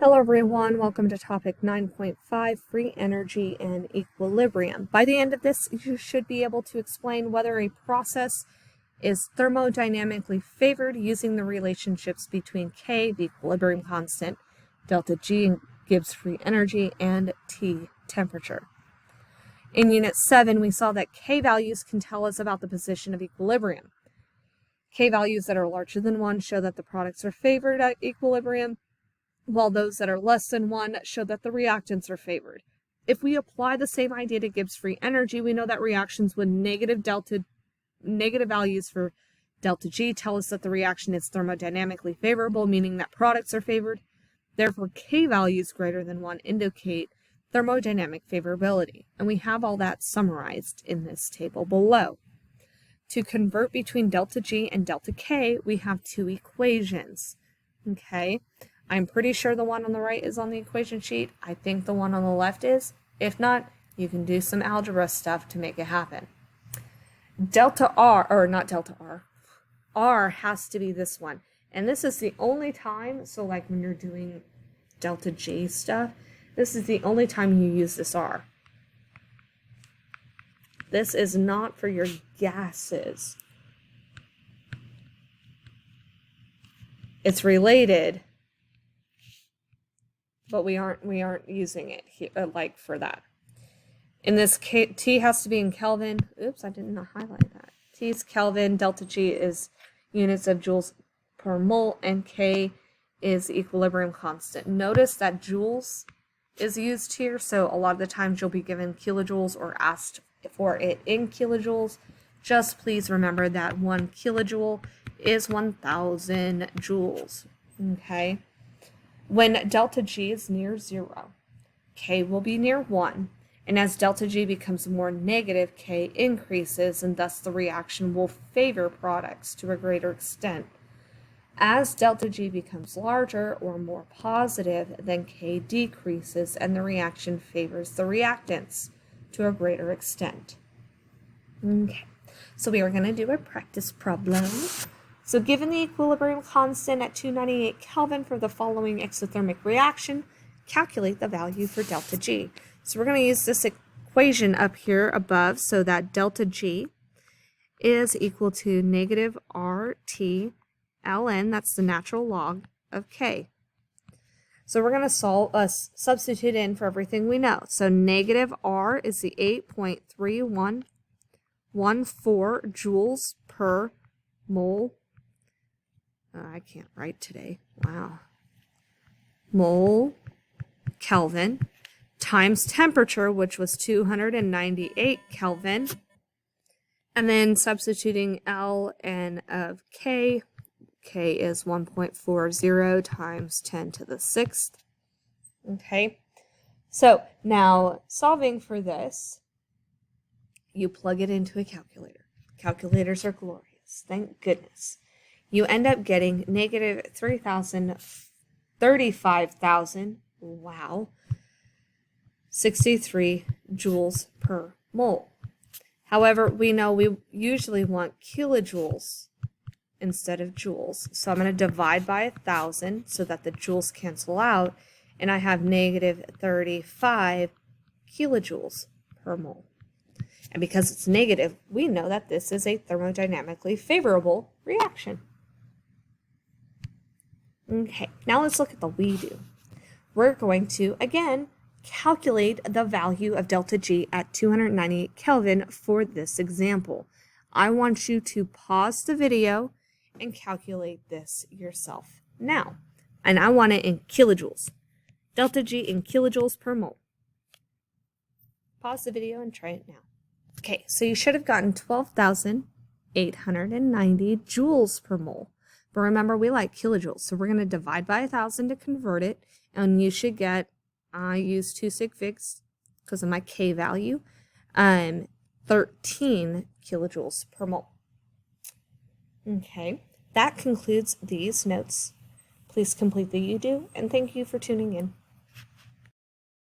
Hello everyone, welcome to topic 9.5, free energy and equilibrium. By the end of this, you should be able to explain whether a process is thermodynamically favored using the relationships between K, the equilibrium constant, delta G, Gibbs free energy, and T, temperature. In Unit 7, we saw that K values can tell us about the position of equilibrium. K values that are larger than 1 show that the products are favored at equilibrium, while those that are less than 1 show that the reactants are favored. If we apply the same idea to Gibbs free energy, we know that reactions with negative values for delta G tell us that the reaction is thermodynamically favorable, meaning that products are favored. Therefore, K values greater than 1 indicate thermodynamic favorability, and we have all that summarized in this table below. To convert between delta G and delta K, we have two equations. Okay, I'm pretty sure the one on the right is on the equation sheet. I think the one on the left is. If not, you can do some algebra stuff to make it happen. Delta R, or not delta R, R has to be this one. And this is the only time, so like when you're doing delta J stuff, this is the only time you use this R. This is not for your gases. It's related, but we aren't using it here, like for that. In this case, T has to be in Kelvin. Oops, I didn't highlight that. T is Kelvin, delta G is units of joules per mole, and K is equilibrium constant. Notice that joules is used here, so a lot of the times you'll be given kilojoules or asked for it in kilojoules. Just please remember that 1 kilojoule is 1,000 joules. Okay? When delta G is near 0, K will be near 1, and as delta G becomes more negative, K increases, and thus the reaction will favor products to a greater extent. As delta G becomes larger or more positive, then K decreases, and the reaction favors the reactants to a greater extent. Okay, so we are going to do a practice problem. So given the equilibrium constant at 298 Kelvin for the following exothermic reaction, calculate the value for delta G. So we're going to use this equation up here above, so that delta G is equal to negative RT ln, that's the natural log of K. So we're going to substitute in for everything we know. So negative R is the 8.3114 joules per mole. I can't write today. Wow. Mole Kelvin times temperature, which was 298 Kelvin. And then substituting ln of K. K is 1.40 times 10 to the 6th. Okay, so now solving for this, you plug it into a calculator. Calculators are glorious, thank goodness. You end up getting negative 35,000, wow, 63 joules per mole. However, we know we usually want kilojoules instead of joules. So I'm going to divide by 1,000 so that the joules cancel out, and I have negative 35 kilojoules per mole. And because it's negative, we know that this is a thermodynamically favorable reaction. Okay, now let's look at the we do. We're going to, again, calculate the value of delta G at 298 Kelvin for this example. I want you to pause the video and calculate this yourself now. And I want it in kilojoules. Delta G in kilojoules per mole. Pause the video and try it now. Okay, so you should have gotten 12,890 joules per mole. But remember, we like kilojoules, so we're going to divide by 1,000 to convert it, and you should get, I use 2 sig figs because of my K value, 13 kilojoules per mole. Okay, that concludes these notes. Please complete the you do, and thank you for tuning in.